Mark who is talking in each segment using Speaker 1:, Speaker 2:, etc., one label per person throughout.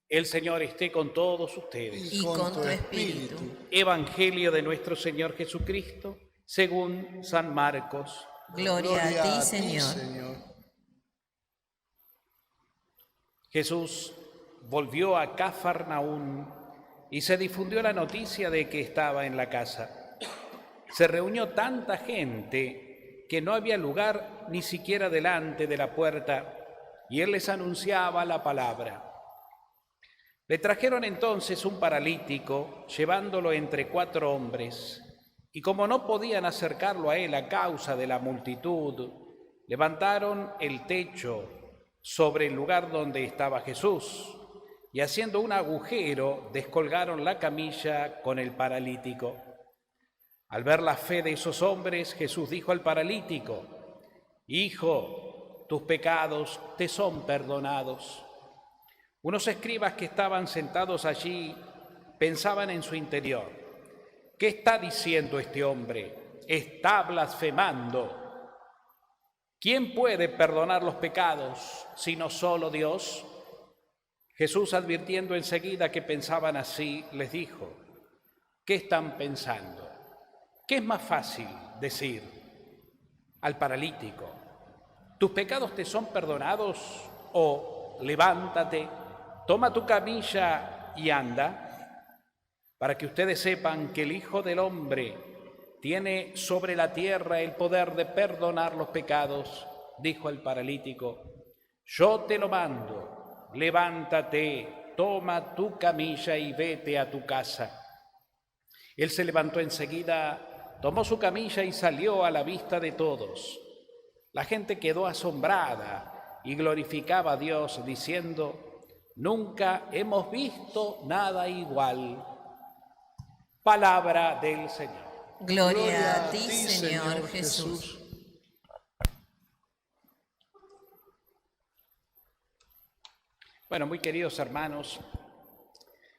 Speaker 1: El Señor esté con todos ustedes.
Speaker 2: Y con tu espíritu.
Speaker 1: Evangelio de nuestro Señor Jesucristo, según San Marcos.
Speaker 2: Gloria a ti, Señor.
Speaker 1: Jesús volvió a Cafarnaún y se difundió la noticia de que estaba en la casa. Se reunió tanta gente que no había lugar ni siquiera delante de la puerta, y él les anunciaba la palabra. Le trajeron entonces un paralítico, llevándolo entre 4 hombres, y como no podían acercarlo a él a causa de la multitud, levantaron el techo sobre el lugar donde estaba Jesús, y haciendo un agujero, descolgaron la camilla con el paralítico. Al ver la fe de esos hombres, Jesús dijo al paralítico: «Hijo, tus pecados te son perdonados». Unos escribas que estaban sentados allí pensaban en su interior: «¿Qué está diciendo este hombre? Está blasfemando. ¿Quién puede perdonar los pecados sino solo Dios?». Jesús, advirtiendo enseguida que pensaban así, les dijo: «¿Qué están pensando? ¿Qué es más fácil decir al paralítico: tus pecados te son perdonados, o levántate, toma tu camilla y anda? Para que ustedes sepan que el Hijo del Hombre tiene sobre la tierra el poder de perdonar los pecados», dijo el paralítico: «Yo te lo mando, levántate, toma tu camilla y vete a tu casa». Él se levantó enseguida, tomó su camilla y salió a la vista de todos. La gente quedó asombrada y glorificaba a Dios, diciendo: «Nunca hemos visto nada igual». Palabra del Señor.
Speaker 2: Gloria a ti, Señor Jesús.
Speaker 1: Bueno, muy queridos hermanos,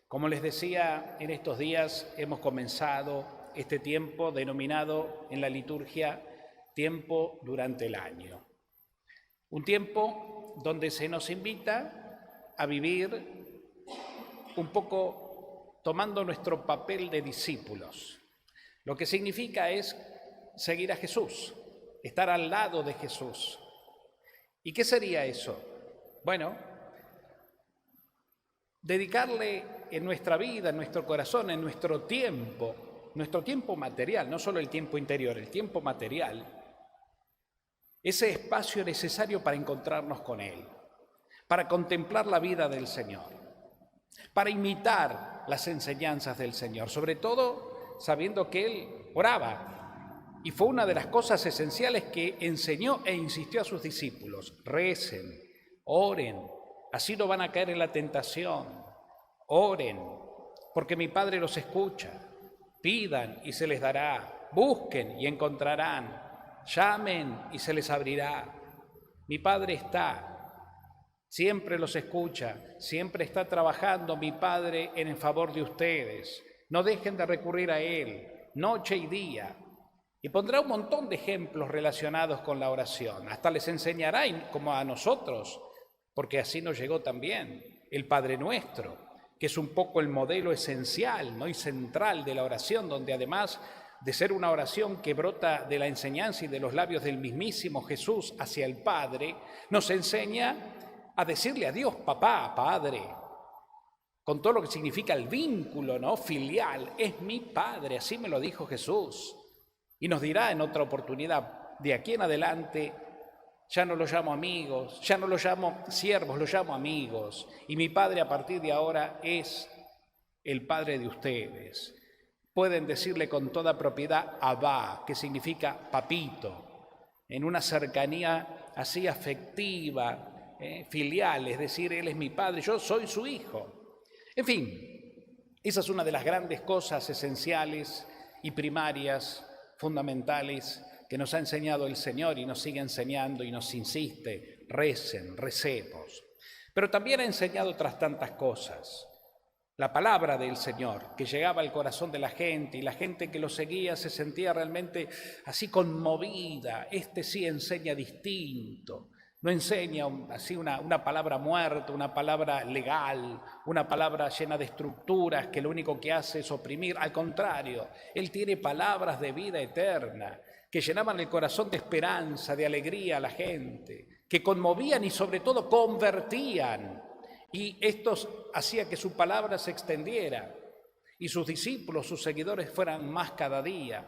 Speaker 1: como les decía, en estos días hemos comenzado este tiempo denominado en la liturgia tiempo durante el año. Un tiempo donde se nos invita a vivir un poco tomando nuestro papel de discípulos. Lo que significa es seguir a Jesús, estar al lado de Jesús. ¿Y qué sería eso? Bueno, dedicarle en nuestra vida, en nuestro corazón, en nuestro tiempo material, no solo el tiempo interior, el tiempo material, ese espacio necesario para encontrarnos con Él, para contemplar la vida del Señor, para imitar las enseñanzas del Señor, sobre todo sabiendo que Él oraba, y fue una de las cosas esenciales que enseñó e insistió a sus discípulos: recen, oren, así no van a caer en la tentación, oren, porque mi Padre los escucha, pidan y se les dará, busquen y encontrarán, llamen y se les abrirá. Mi Padre siempre los escucha, siempre está trabajando mi Padre en el favor de ustedes. No dejen de recurrir a Él, noche y día. Y pondrá un montón de ejemplos relacionados con la oración. Hasta les enseñará, como a nosotros, porque así nos llegó también, el Padre Nuestro, que es un poco el modelo esencial, ¿no?, y central de la oración, donde además de ser una oración que brota de la enseñanza y de los labios del mismísimo Jesús hacia el Padre, nos enseña a decirle a Dios: papá, Padre, con todo lo que significa el vínculo, ¿no?, filial. Es mi Padre, así me lo dijo Jesús. Y nos dirá en otra oportunidad: de aquí en adelante ya no los llamo amigos, ya no los llamo siervos, los llamo amigos. Y mi Padre a partir de ahora es el Padre de ustedes. Pueden decirle con toda propiedad Abba, que significa papito, en una cercanía así afectiva, filial, es decir, Él es mi Padre, yo soy su hijo. En fin, esa es una de las grandes cosas esenciales y primarias, fundamentales, que nos ha enseñado el Señor y nos sigue enseñando y nos insiste: recen, recemos. Pero también ha enseñado otras tantas cosas. La palabra del Señor, que llegaba al corazón de la gente, y la gente que lo seguía se sentía realmente así conmovida. Este sí enseña distinto, no enseña así una palabra muerta, una palabra legal, una palabra llena de estructuras que lo único que hace es oprimir. Al contrario, Él tiene palabras de vida eterna que llenaban el corazón de esperanza, de alegría a la gente, que conmovían y sobre todo convertían. Y esto hacía que su palabra se extendiera y sus discípulos, sus seguidores fueran más cada día.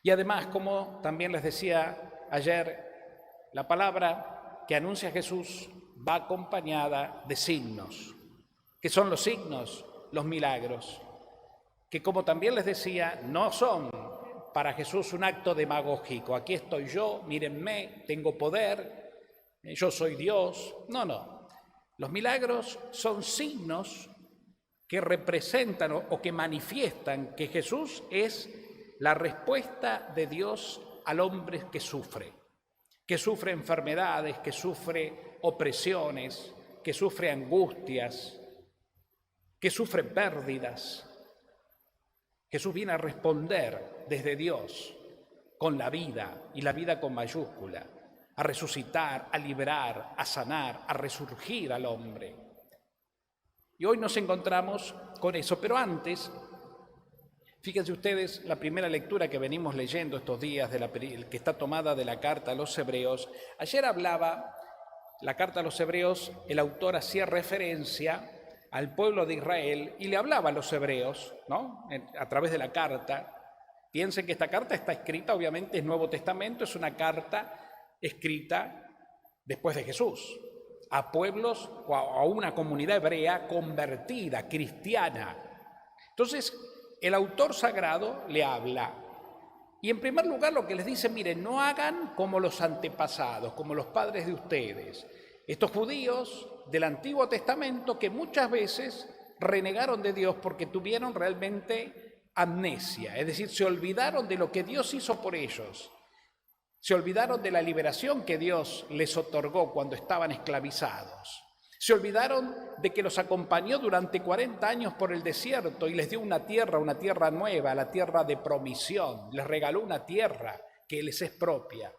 Speaker 1: Y además, como también les decía ayer, la palabra que anuncia Jesús va acompañada de signos. ¿Qué son los signos? Los milagros, que como también les decía, no son para Jesús un acto demagógico. Aquí estoy yo, mírenme, tengo poder, yo soy Dios. No. Los milagros son signos que representan o que manifiestan que Jesús es la respuesta de Dios al hombre que sufre enfermedades, que sufre opresiones, que sufre angustias, que sufre pérdidas. Jesús viene a responder desde Dios con la vida, y la vida con mayúscula, a resucitar, a liberar, a sanar, a resurgir al hombre. Y hoy nos encontramos con eso, pero antes, fíjense ustedes, la primera lectura que venimos leyendo estos días, que está tomada de la carta a los Hebreos. Ayer hablaba, la carta a los Hebreos, el autor hacía referencia al pueblo de Israel y le hablaba a los hebreos, ¿no? A través de la carta. Piensen que esta carta está escrita, obviamente es Nuevo Testamento, es una carta escrita después de Jesús, a pueblos o a una comunidad hebrea convertida, cristiana. Entonces, el autor sagrado le habla y en primer lugar lo que les dice, miren, no hagan como los antepasados, como los padres de ustedes, estos judíos del Antiguo Testamento que muchas veces renegaron de Dios porque tuvieron realmente amnesia, es decir, se olvidaron de lo que Dios hizo por ellos, se olvidaron de la liberación que Dios les otorgó cuando estaban esclavizados. Se olvidaron de que los acompañó durante 40 años por el desierto y les dio una tierra nueva, la tierra de promisión. Les regaló una tierra que les es propia.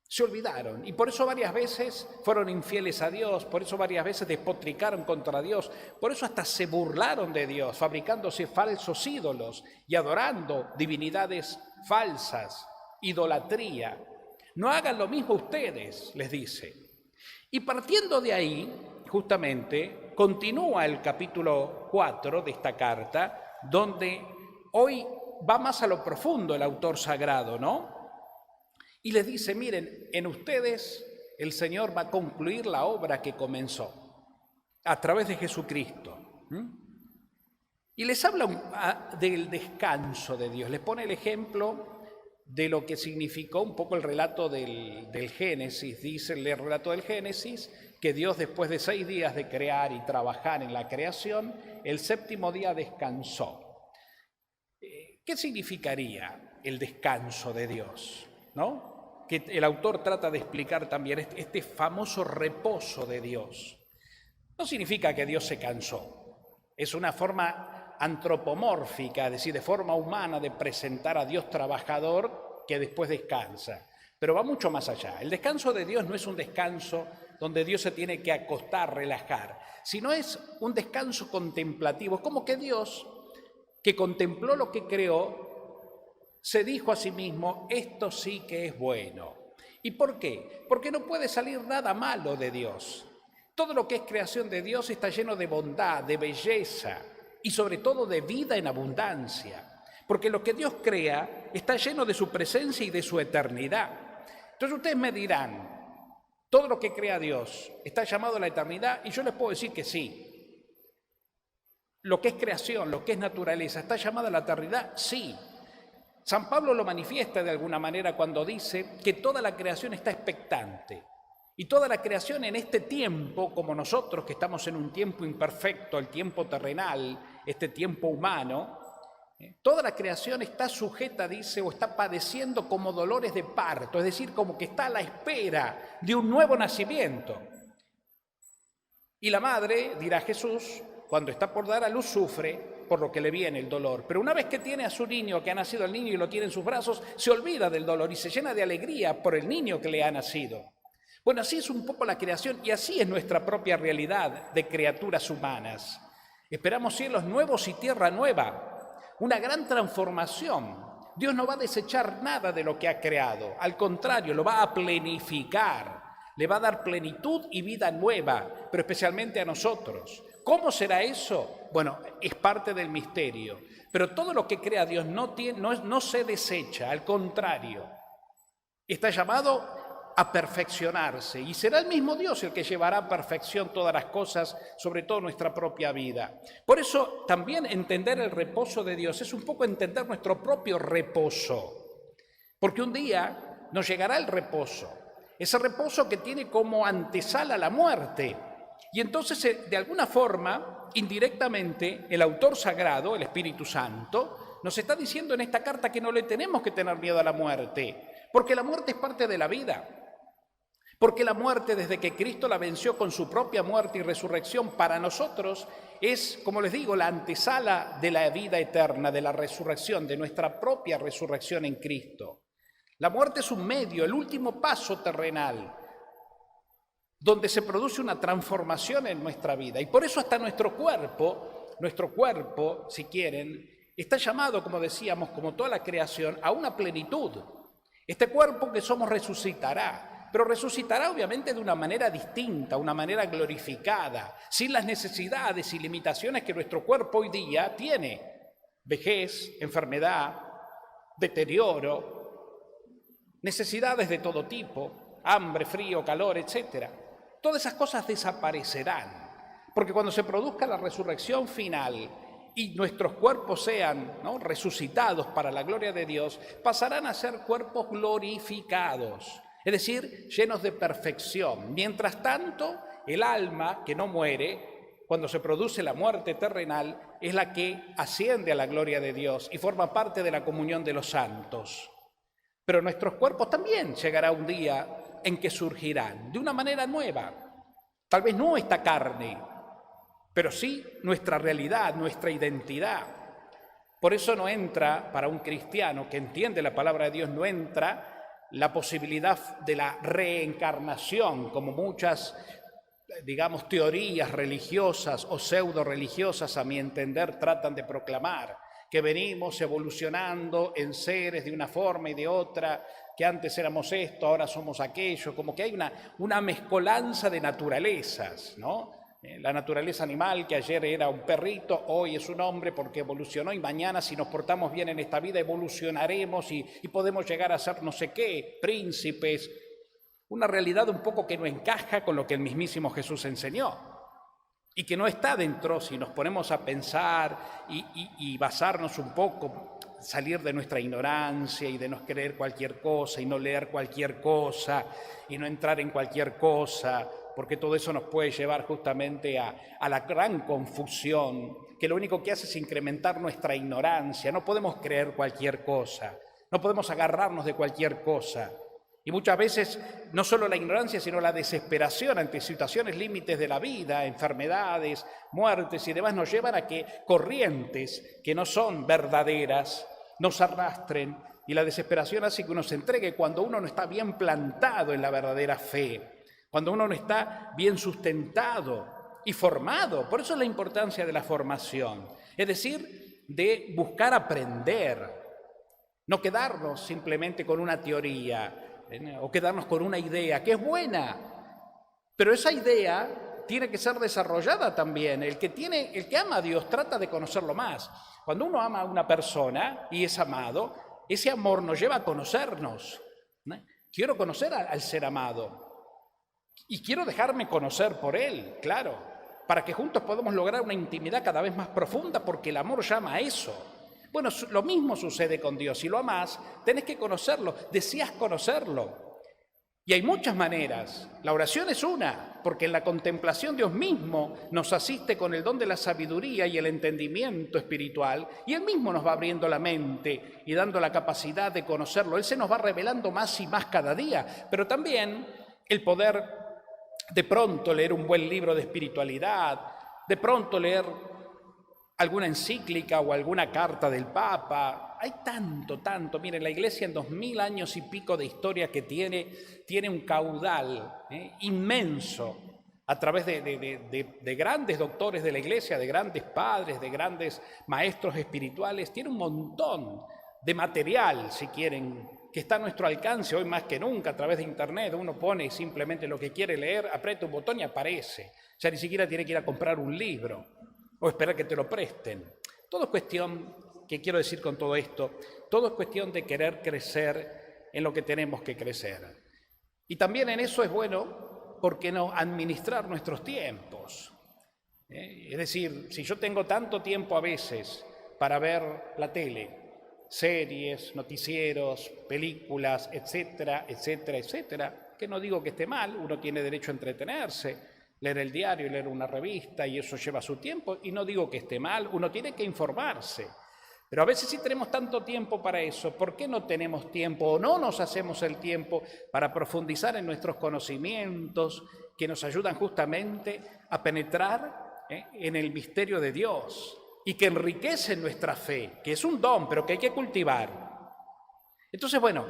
Speaker 1: Se olvidaron y por eso varias veces fueron infieles a Dios, por eso varias veces despotricaron contra Dios, por eso hasta se burlaron de Dios, fabricándose falsos ídolos y adorando divinidades falsas, idolatría. No hagan lo mismo ustedes, les dice. Y partiendo de ahí, justamente, continúa el capítulo 4 de esta carta, donde hoy va más a lo profundo el autor sagrado, ¿no? Y les dice, miren, en ustedes el Señor va a concluir la obra que comenzó a través de Jesucristo. Y les habla del descanso de Dios, les pone el ejemplo de lo que significó un poco el relato del Génesis. Dice el relato del Génesis que Dios, después de 6 días de crear y trabajar en la creación, el 7º día descansó. ¿Qué significaría el descanso de Dios? ¿No? Que el autor trata de explicar también este famoso reposo de Dios. No significa que Dios se cansó. Es una forma antropomórfica, es decir, de forma humana de presentar a Dios trabajador que después descansa. Pero va mucho más allá. El descanso de Dios no es un descanso donde Dios se tiene que acostar, relajar, sino es un descanso contemplativo. Es como que Dios, que contempló lo que creó, se dijo a sí mismo, esto sí que es bueno. ¿Y por qué? Porque no puede salir nada malo de Dios. Todo lo que es creación de Dios está lleno de bondad, de belleza, y sobre todo de vida en abundancia, porque lo que Dios crea está lleno de su presencia y de su eternidad. Entonces ustedes me dirán, ¿todo lo que crea Dios está llamado a la eternidad? Y yo les puedo decir que sí. Lo que es creación, lo que es naturaleza, ¿está llamado a la eternidad? Sí. San Pablo lo manifiesta de alguna manera cuando dice que toda la creación está expectante. Y toda la creación en este tiempo, como nosotros que estamos en un tiempo imperfecto, el tiempo terrenal, este tiempo humano, toda la creación está sujeta, dice, o está padeciendo como dolores de parto, es decir, como que está a la espera de un nuevo nacimiento. Y la madre, dirá Jesús, cuando está por dar a luz sufre por lo que le viene el dolor. Pero una vez que tiene a su niño, que ha nacido el niño y lo tiene en sus brazos, se olvida del dolor y se llena de alegría por el niño que le ha nacido. Bueno, así es un poco la creación y así es nuestra propia realidad de criaturas humanas. Esperamos cielos nuevos y tierra nueva, una gran transformación. Dios no va a desechar nada de lo que ha creado, al contrario, lo va a plenificar, le va a dar plenitud y vida nueva, pero especialmente a nosotros. ¿Cómo será eso? Bueno, es parte del misterio, pero todo lo que crea Dios no se desecha, al contrario, está llamado a perfeccionarse y será el mismo Dios el que llevará a perfección todas las cosas, sobre todo nuestra propia vida. Por eso también entender el reposo de Dios es un poco entender nuestro propio reposo, porque un día nos llegará el reposo, ese reposo que tiene como antesala la muerte, y entonces de alguna forma, indirectamente, el autor sagrado, el Espíritu Santo, nos está diciendo en esta carta que no le tenemos que tener miedo a la muerte, porque la muerte es parte de la vida. Porque la muerte, desde que Cristo la venció con su propia muerte y resurrección, para nosotros es, como les digo, la antesala de la vida eterna, de la resurrección, de nuestra propia resurrección en Cristo. La muerte es un medio, el último paso terrenal, donde se produce una transformación en nuestra vida. Y por eso hasta nuestro cuerpo, si quieren, está llamado, como decíamos, como toda la creación, a una plenitud. Este cuerpo que somos resucitará. Pero resucitará obviamente de una manera distinta, una manera glorificada, sin las necesidades y limitaciones que nuestro cuerpo hoy día tiene. Vejez, enfermedad, deterioro, necesidades de todo tipo, hambre, frío, calor, etc. Todas esas cosas desaparecerán, porque cuando se produzca la resurrección final y nuestros cuerpos sean, ¿no?, resucitados para la gloria de Dios, pasarán a ser cuerpos glorificados. Es decir, llenos de perfección. Mientras tanto, el alma que no muere, cuando se produce la muerte terrenal, es la que asciende a la gloria de Dios y forma parte de la comunión de los santos. Pero nuestros cuerpos también llegará un día en que surgirán de una manera nueva. Tal vez no esta carne, pero sí nuestra realidad, nuestra identidad. Por eso no entra, para un cristiano que entiende la palabra de Dios, no entra la posibilidad de la reencarnación, como muchas, digamos, teorías religiosas o pseudo-religiosas, a mi entender, tratan de proclamar, que venimos evolucionando en seres de una forma y de otra, que antes éramos esto, ahora somos aquello, como que hay una mezcolanza de naturalezas, ¿no? La naturaleza animal, que ayer era un perrito, hoy es un hombre porque evolucionó, y mañana, si nos portamos bien en esta vida, evolucionaremos y podemos llegar a ser no sé qué, príncipes. Una realidad un poco que no encaja con lo que el mismísimo Jesús enseñó y que no está dentro, si nos ponemos a pensar y basarnos un poco, salir de nuestra ignorancia y de no creer cualquier cosa y no leer cualquier cosa y no entrar en cualquier cosa, porque todo eso nos puede llevar justamente a la gran confusión, que lo único que hace es incrementar nuestra ignorancia. No podemos creer cualquier cosa, no podemos agarrarnos de cualquier cosa. Y muchas veces no solo la ignorancia, sino la desesperación ante situaciones límites de la vida, enfermedades, muertes y demás, nos llevan a que corrientes que no son verdaderas nos arrastren, y la desesperación hace que uno se entregue cuando uno no está bien plantado en la verdadera fe, cuando uno no está bien sustentado y formado. Por eso es la importancia de la formación, es decir, de buscar aprender, no quedarnos simplemente con una teoría o quedarnos con una idea que es buena, pero esa idea tiene que ser desarrollada también. El que ama a Dios trata de conocerlo más. Cuando uno ama a una persona y es amado, ese amor nos lleva a conocernos. Quiero conocer al ser amado y quiero dejarme conocer por él, claro, para que juntos podamos lograr una intimidad cada vez más profunda, porque el amor llama a eso. Bueno, lo mismo sucede con Dios. Si lo amás, tenés que conocerlo, deseas conocerlo. Y hay muchas maneras. La oración es una, porque en la contemplación Dios mismo nos asiste con el don de la sabiduría y el entendimiento espiritual, y Él mismo nos va abriendo la mente y dando la capacidad de conocerlo. Él se nos va revelando más y más cada día, pero también el poder de pronto leer un buen libro de espiritualidad, de pronto leer alguna encíclica o alguna carta del Papa, Hay tanto. Miren, la Iglesia en 2000 años y pico de historia que tiene un caudal inmenso a través de grandes doctores de la Iglesia, de grandes padres, de grandes maestros espirituales. Tiene un montón de material, si quieren, que está a nuestro alcance hoy más que nunca a través de Internet. Uno pone simplemente lo que quiere leer, aprieta un botón y aparece. Ya ni siquiera tiene que ir a comprar un libro o esperar que te lo presten. Todo es cuestión, ¿qué quiero decir con todo esto? Todo es cuestión de querer crecer en lo que tenemos que crecer. Y también en eso es bueno, ¿por qué no?, administrar nuestros tiempos. Es decir, si yo tengo tanto tiempo a veces para ver la tele, series, noticieros, películas, etcétera, que no digo que esté mal, uno tiene derecho a entretenerse, leer el diario, leer una revista, y eso lleva su tiempo, y no digo que esté mal, uno tiene que informarse. Pero a veces sí tenemos tanto tiempo para eso, ¿por qué no tenemos tiempo o no nos hacemos el tiempo para profundizar en nuestros conocimientos que nos ayudan justamente a penetrar en el misterio de Dios y que enriquecen nuestra fe, que es un don, pero que hay que cultivar? Entonces, bueno,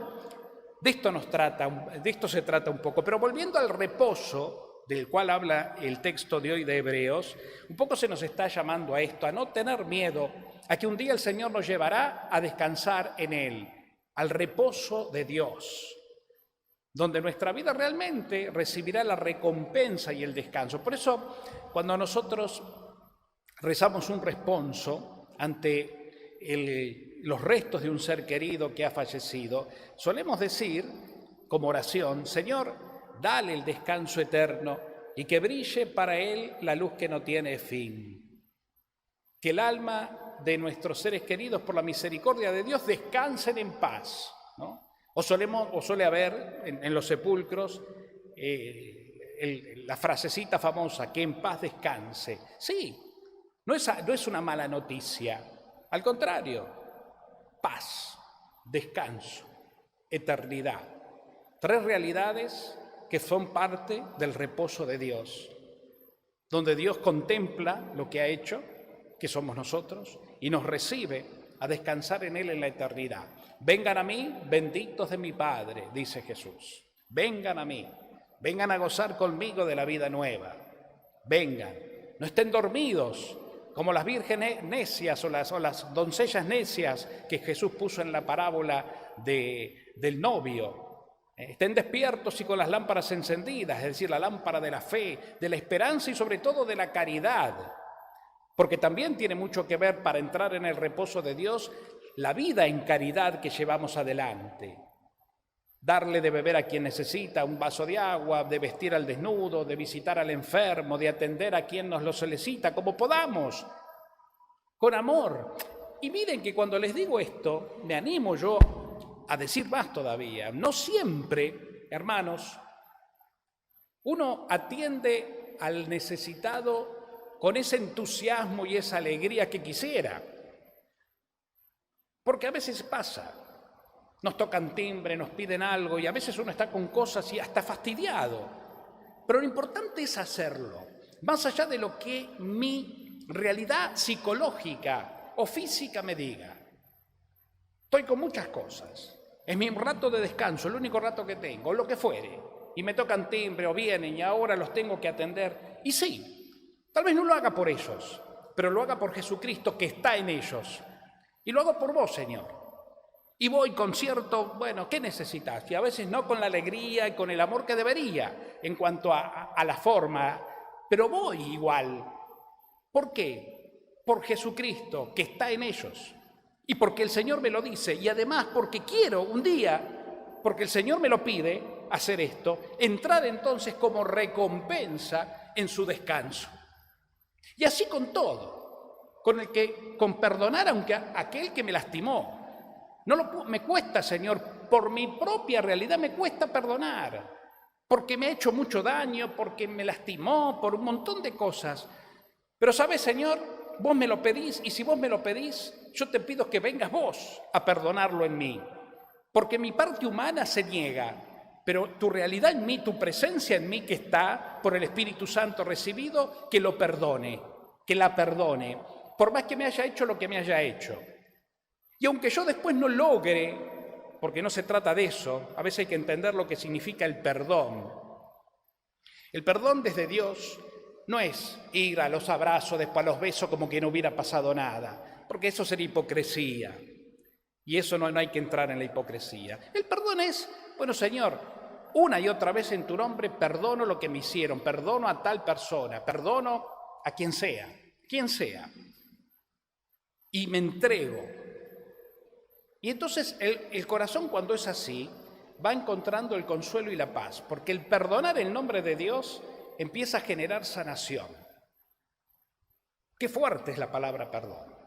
Speaker 1: de esto se trata un poco. Pero volviendo al reposo del cual habla el texto de hoy de Hebreos, un poco se nos está llamando a esto, a no tener miedo, a que un día el Señor nos llevará a descansar en Él, al reposo de Dios, donde nuestra vida realmente recibirá la recompensa y el descanso. Por eso, cuando nosotros rezamos un responso ante los restos de un ser querido que ha fallecido, solemos decir, como oración: Señor, dale el descanso eterno y que brille para él la luz que no tiene fin. Que el alma de nuestros seres queridos, por la misericordia de Dios, descansen en paz, ¿no? O suele haber en los sepulcros la frasecita famosa, que en paz descanse. Sí, no es una mala noticia, al contrario, paz, descanso, eternidad. 3 realidades que son parte del reposo de Dios, donde Dios contempla lo que ha hecho, que somos nosotros, y nos recibe a descansar en Él en la eternidad. Vengan a mí, benditos de mi Padre, dice Jesús. Vengan a mí, vengan a gozar conmigo de la vida nueva. Vengan, no estén dormidos como las vírgenes necias o las doncellas necias que Jesús puso en la parábola del novio. Estén despiertos y con las lámparas encendidas, es decir, la lámpara de la fe, de la esperanza y sobre todo de la caridad. Porque también tiene mucho que ver, para entrar en el reposo de Dios, la vida en caridad que llevamos adelante. Darle de beber a quien necesita un vaso de agua, de vestir al desnudo, de visitar al enfermo, de atender a quien nos lo solicita, como podamos, con amor. Y miren que cuando les digo esto, me animo yo a decir más todavía. No siempre, hermanos, uno atiende al necesitado con ese entusiasmo y esa alegría que quisiera. Porque a veces pasa, nos tocan timbre, nos piden algo y a veces uno está con cosas y hasta fastidiado. Pero lo importante es hacerlo, más allá de lo que mi realidad psicológica o física me diga. Estoy con muchas cosas. Es mi rato de descanso, el único rato que tengo, lo que fuere. Y me tocan timbre o vienen y ahora los tengo que atender. Y sí, tal vez no lo haga por ellos, pero lo haga por Jesucristo que está en ellos. Y lo hago por vos, Señor. Y voy con cierto, bueno, ¿qué necesitas? Y a veces no con la alegría y con el amor que debería en cuanto a la forma, pero voy igual. ¿Por qué? Por Jesucristo que está en ellos. Y porque el Señor me lo dice, y además porque quiero un día, porque el Señor me lo pide, hacer esto, entrar entonces como recompensa en su descanso. Y así con todo, con perdonar aunque aquel que me lastimó. Me cuesta, Señor, por mi propia realidad me cuesta perdonar, porque me ha hecho mucho daño, porque me lastimó, por un montón de cosas. Pero ¿sabes, Señor? Vos me lo pedís, y si vos me lo pedís, yo te pido que vengas vos a perdonarlo en mí. Porque mi parte humana se niega, pero tu realidad en mí, tu presencia en mí que está por el Espíritu Santo recibido, que lo perdone, que la perdone, por más que me haya hecho lo que me haya hecho. Y aunque yo después no logre, porque no se trata de eso, a veces hay que entender lo que significa el perdón. El perdón desde Dios no es ir a los abrazos, después a los besos como que no hubiera pasado nada, porque eso sería hipocresía. Y eso no hay que entrar en la hipocresía. El perdón es, bueno, Señor, una y otra vez en tu nombre perdono lo que me hicieron, perdono a tal persona, perdono a quien sea, y me entrego. Y entonces el corazón, cuando es así, va encontrando el consuelo y la paz, porque el perdonar en nombre de Dios empieza a generar sanación. Qué fuerte es la palabra perdón.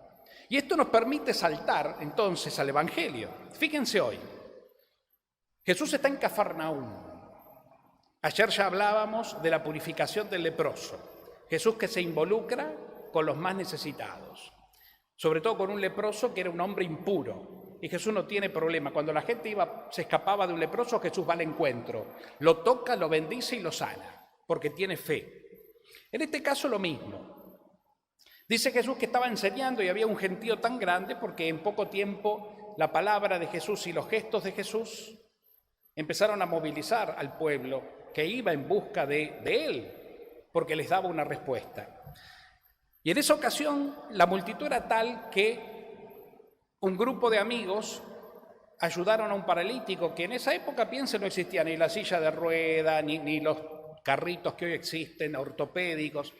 Speaker 1: Y esto nos permite saltar entonces al Evangelio. Fíjense hoy, Jesús está en Cafarnaúm. Ayer ya hablábamos de la purificación del leproso. Jesús que se involucra con los más necesitados, sobre todo con un leproso que era un hombre impuro. Y Jesús no tiene problema. Cuando la gente se escapaba de un leproso, Jesús va al encuentro. Lo toca, lo bendice y lo sana, porque tiene fe. En este caso lo mismo. Dice Jesús que estaba enseñando y había un gentío tan grande porque en poco tiempo la palabra de Jesús y los gestos de Jesús empezaron a movilizar al pueblo que iba en busca de él, porque les daba una respuesta. Y en esa ocasión la multitud era tal que un grupo de amigos ayudaron a un paralítico que en esa época, piensen, no existía ni la silla de rueda, ni los carritos que hoy existen, ortopédicos.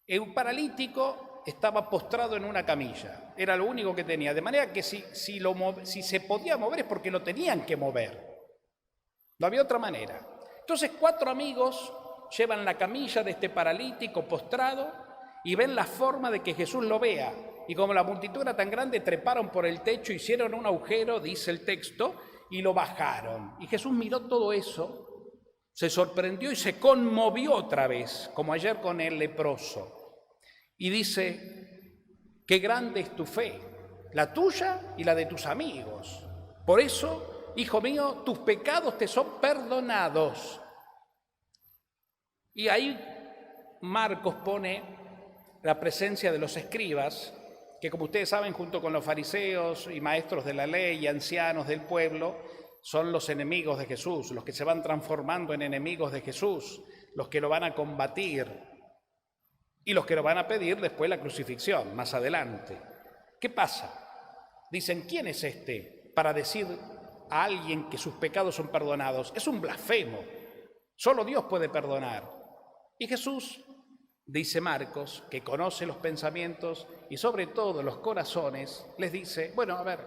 Speaker 1: Un paralítico estaba postrado en una camilla, era lo único que tenía, de manera que si se podía mover es porque lo tenían que mover, no había otra manera. Entonces 4 amigos llevan la camilla de este paralítico postrado y ven la forma de que Jesús lo vea, y como la multitud era tan grande, treparon por el techo, hicieron un agujero, dice el texto, y lo bajaron. Y Jesús miró todo eso, se sorprendió y se conmovió otra vez, como ayer con el leproso. Y dice, qué grande es tu fe, la tuya y la de tus amigos. Por eso, hijo mío, tus pecados te son perdonados. Y ahí Marcos pone la presencia de los escribas, que como ustedes saben, junto con los fariseos y maestros de la ley y ancianos del pueblo, son los enemigos de Jesús, los que se van transformando en enemigos de Jesús, los que lo van a combatir. Y los que lo van a pedir después la crucifixión, más adelante. ¿Qué pasa? Dicen, ¿quién es este para decir a alguien que sus pecados son perdonados? Es un blasfemo. Solo Dios puede perdonar. Y Jesús, dice Marcos, que conoce los pensamientos y sobre todo los corazones, les dice, bueno, a ver,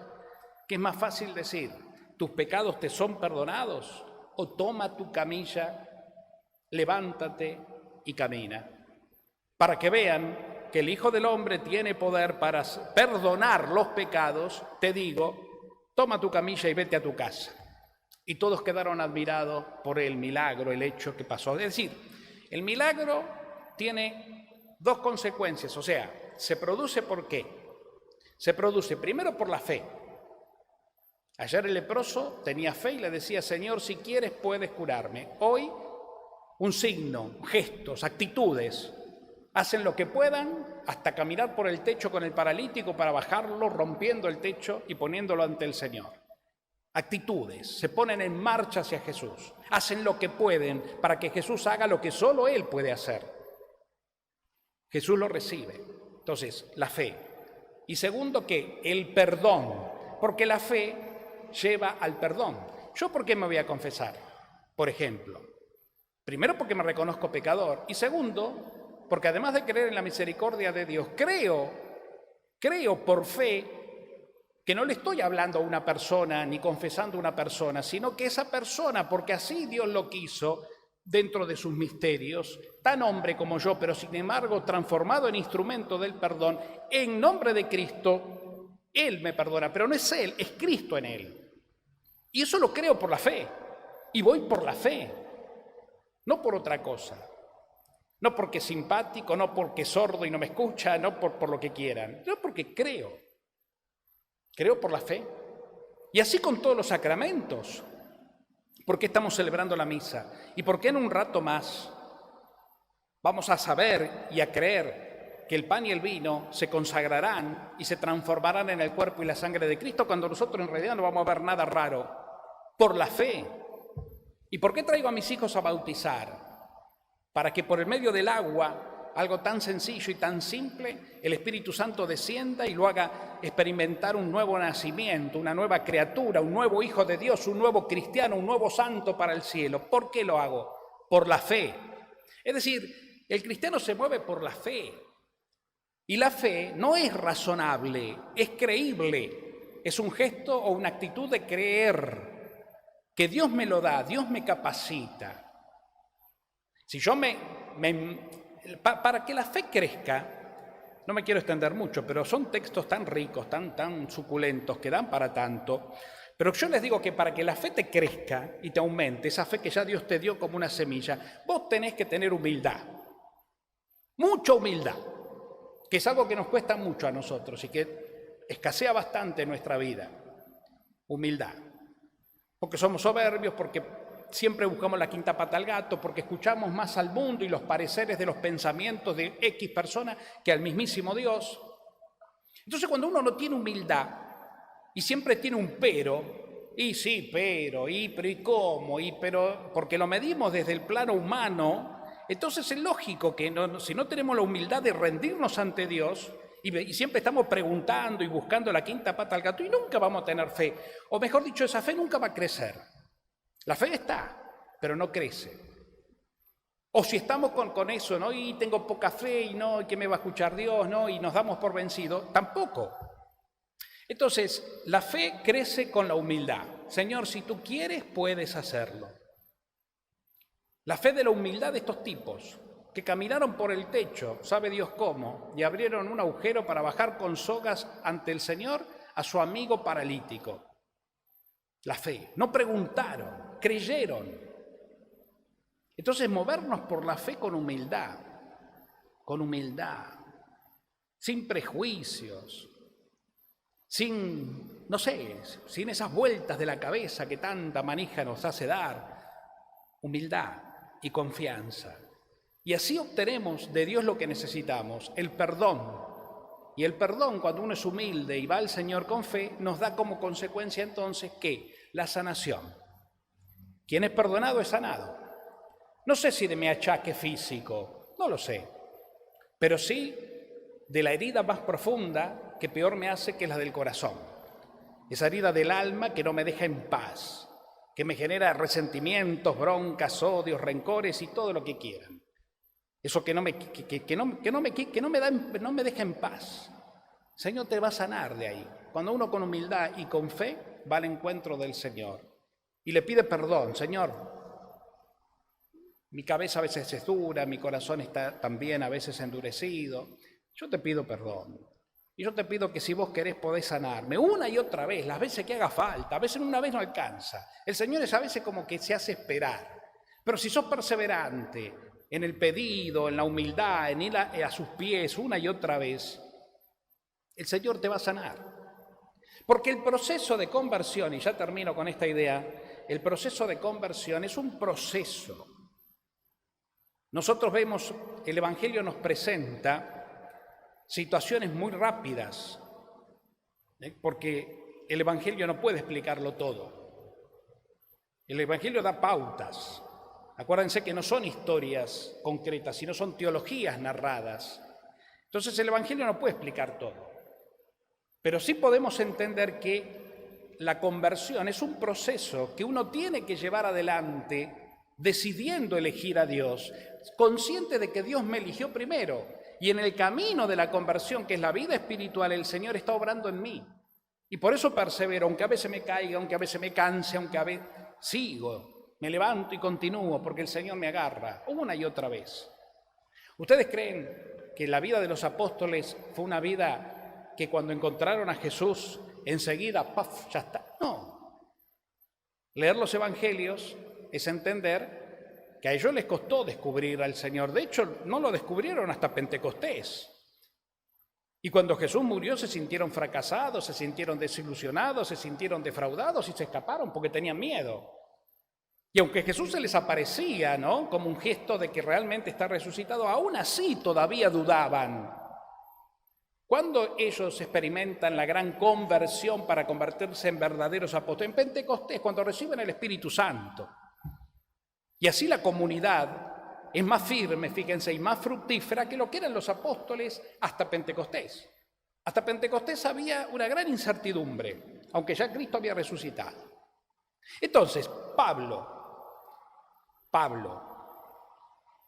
Speaker 1: ¿qué es más fácil decir? ¿Tus pecados te son perdonados? O toma tu camilla, levántate y camina. Para que vean que el Hijo del Hombre tiene poder para perdonar los pecados, te digo, toma tu camilla y vete a tu casa. Y todos quedaron admirados por el milagro, el hecho que pasó. Es decir, el milagro tiene 2 consecuencias, o sea, se produce ¿por qué? Se produce primero por la fe. Ayer el leproso tenía fe y le decía, Señor, si quieres puedes curarme. Hoy, un signo, gestos, actitudes, hacen lo que puedan hasta caminar por el techo con el paralítico para bajarlo, rompiendo el techo y poniéndolo ante el Señor. Actitudes, se ponen en marcha hacia Jesús, hacen lo que pueden para que Jesús haga lo que solo Él puede hacer. Jesús lo recibe. Entonces, la fe. Y segundo, ¿qué? El perdón, porque la fe lleva al perdón. ¿Yo por qué me voy a confesar? Por ejemplo, primero porque me reconozco pecador y segundo, porque además de creer en la misericordia de Dios, creo por fe que no le estoy hablando a una persona ni confesando a una persona, sino que esa persona, porque así Dios lo quiso, dentro de sus misterios, tan hombre como yo, pero sin embargo transformado en instrumento del perdón, en nombre de Cristo, Él me perdona, pero no es Él, es Cristo en Él. Y eso lo creo por la fe, y voy por la fe, no por otra cosa. No porque es simpático, no porque es sordo y no me escucha, no por lo que quieran, no porque creo. Creo por la fe. Y así con todos los sacramentos. ¿Por qué estamos celebrando la misa? ¿Y por qué en un rato más vamos a saber y a creer que el pan y el vino se consagrarán y se transformarán en el cuerpo y la sangre de Cristo, cuando nosotros en realidad no vamos a ver nada raro, por la fe. ¿Y por qué traigo a mis hijos a bautizar? Para que por el medio del agua, algo tan sencillo y tan simple, el Espíritu Santo descienda y lo haga experimentar un nuevo nacimiento, una nueva criatura, un nuevo hijo de Dios, un nuevo cristiano, un nuevo santo para el cielo. ¿Por qué lo hago? Por la fe. Es decir, el cristiano se mueve por la fe. Y la fe no es razonable, es creíble. Es un gesto o una actitud de creer que Dios me lo da, Dios me capacita. Si yo para que la fe crezca, no me quiero extender mucho, pero son textos tan ricos, tan suculentos, que dan para tanto. Pero yo les digo que para que la fe te crezca y te aumente, esa fe que ya Dios te dio como una semilla, vos tenés que tener humildad. Mucha humildad, que es algo que nos cuesta mucho a nosotros y que escasea bastante en nuestra vida. Humildad. Porque somos soberbios, porque siempre buscamos la quinta pata al gato, porque escuchamos más al mundo y los pareceres de los pensamientos de X persona que al mismísimo Dios. Entonces, cuando uno no tiene humildad y siempre tiene un pero, y sí, pero ¿y cómo? Pero porque lo medimos desde el plano humano, entonces es lógico que si no tenemos la humildad de rendirnos ante Dios y siempre estamos preguntando y buscando la quinta pata al gato, y nunca vamos a tener fe. O mejor dicho, esa fe nunca va a crecer. La fe está, pero no crece. O si estamos con eso, ¿no? Y tengo poca fe, y no, ¿y qué me va a escuchar Dios? ¿No? Y nos damos por vencidos, tampoco. Entonces, la fe crece con la humildad. Señor, si tú quieres, puedes hacerlo. La fe de la humildad de estos tipos, que caminaron por el techo, sabe Dios cómo, y abrieron un agujero para bajar con sogas ante el Señor a su amigo paralítico. La fe. No preguntaron, creyeron. Entonces, movernos por la fe con humildad, sin prejuicios, sin esas vueltas de la cabeza que tanta manija nos hace dar. Humildad y confianza. Y así obtenemos de Dios lo que necesitamos, el perdón. Y el perdón, cuando uno es humilde y va al Señor con fe, nos da como consecuencia entonces ¿qué? La sanación. Quien es perdonado es sanado. No sé si de mi achaque físico, no lo sé, pero sí de la herida más profunda que peor me hace, que es la del corazón. Esa herida del alma que no me deja en paz, que me genera resentimientos, broncas, odios, rencores y todo lo que quieran. Eso que no me deja en paz. El Señor te va a sanar de ahí. Cuando uno con humildad y con fe va al encuentro del Señor y le pide perdón. Señor, mi cabeza a veces es dura, mi corazón está también a veces endurecido. Yo te pido perdón. Y yo te pido que si vos querés podés sanarme una y otra vez, las veces que haga falta. A veces una vez no alcanza. El Señor es a veces como que se hace esperar. Pero si sos perseverante en el pedido, en la humildad, en ir a sus pies una y otra vez, el Señor te va a sanar. Porque el proceso de conversión, y ya termino con esta idea, el proceso de conversión es un proceso. Nosotros vemos, el Evangelio nos presenta situaciones muy rápidas, porque el Evangelio no puede explicarlo todo. El Evangelio da pautas. Acuérdense que no son historias concretas, sino son teologías narradas. Entonces el Evangelio no puede explicar todo. Pero sí podemos entender que la conversión es un proceso que uno tiene que llevar adelante decidiendo elegir a Dios, consciente de que Dios me eligió primero. Y en el camino de la conversión, que es la vida espiritual, el Señor está obrando en mí. Y por eso persevero, aunque a veces me caiga, aunque a veces me canse, aunque a veces sigo. Me levanto y continúo porque el Señor me agarra una y otra vez. ¿Ustedes creen que la vida de los apóstoles fue una vida que cuando encontraron a Jesús enseguida, ¡paf!, ya está? No. Leer los evangelios es entender que a ellos les costó descubrir al Señor. De hecho, no lo descubrieron hasta Pentecostés. Y cuando Jesús murió se sintieron fracasados, se sintieron desilusionados, se sintieron defraudados y se escaparon porque tenían miedo. Y aunque Jesús se les aparecía, ¿no?, como un gesto de que realmente está resucitado, aún así todavía dudaban. ¿Cuándo ellos experimentan la gran conversión para convertirse en verdaderos apóstoles? En Pentecostés, cuando reciben el Espíritu Santo. Y así la comunidad es más firme, fíjense, y más fructífera que lo que eran los apóstoles hasta Pentecostés. Hasta Pentecostés había una gran incertidumbre, aunque ya Cristo había resucitado. Entonces, Pablo,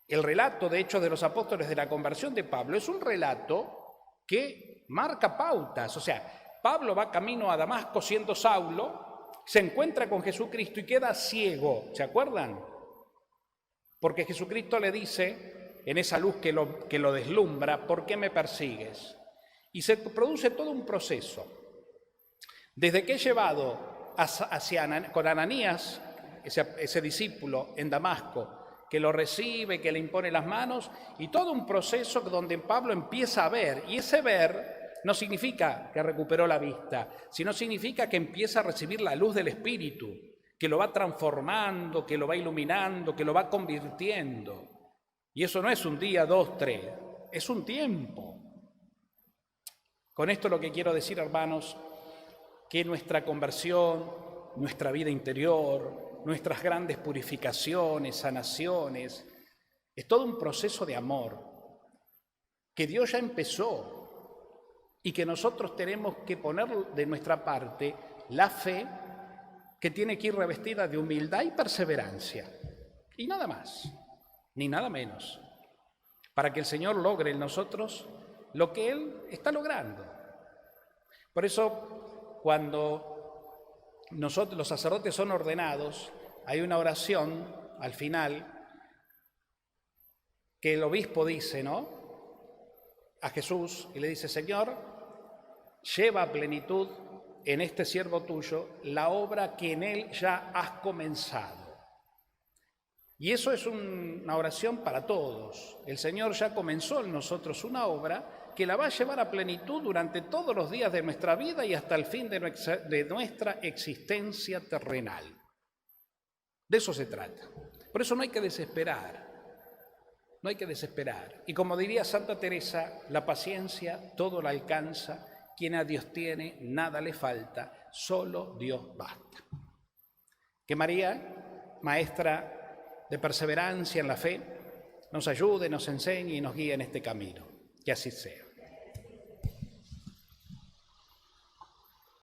Speaker 1: el relato de Hechos de los Apóstoles de la conversión de Pablo es un relato que marca pautas. O sea, Pablo va camino a Damasco siendo Saulo, se encuentra con Jesucristo y queda ciego, ¿se acuerdan? Porque Jesucristo le dice, en esa luz que lo deslumbra, ¿por qué me persigues? Y se produce todo un proceso. Desde que he llevado con Ananías, ese discípulo en Damasco, que lo recibe, que le impone las manos, y todo un proceso donde Pablo empieza a ver, y ese ver no significa que recuperó la vista, sino significa que empieza a recibir la luz del Espíritu, que lo va transformando, que lo va iluminando, que lo va convirtiendo. Y eso no es un día, 2, 3, es un tiempo. Con esto lo que quiero decir, hermanos, que nuestra conversión, nuestra vida interior, nuestras grandes purificaciones, sanaciones, es todo un proceso de amor que Dios ya empezó y que nosotros tenemos que poner de nuestra parte la fe que tiene que ir revestida de humildad y perseverancia, y nada más, ni nada menos, para que el Señor logre en nosotros lo que Él está logrando. Por eso, cuando nosotros, los sacerdotes, son ordenados, hay una oración al final que el obispo dice, ¿no?, a Jesús, y le dice: Señor, lleva a plenitud en este siervo tuyo la obra que en él ya has comenzado. Y eso es una oración para todos. El Señor ya comenzó en nosotros una obra que la va a llevar a plenitud durante todos los días de nuestra vida y hasta el fin de nuestra existencia terrenal. De eso se trata. Por eso no hay que desesperar. No hay que desesperar. Y como diría Santa Teresa, la paciencia todo la alcanza. Quien a Dios tiene, nada le falta, solo Dios basta. Que María, maestra de perseverancia en la fe, nos ayude, nos enseñe y nos guíe en este camino. Que así sea.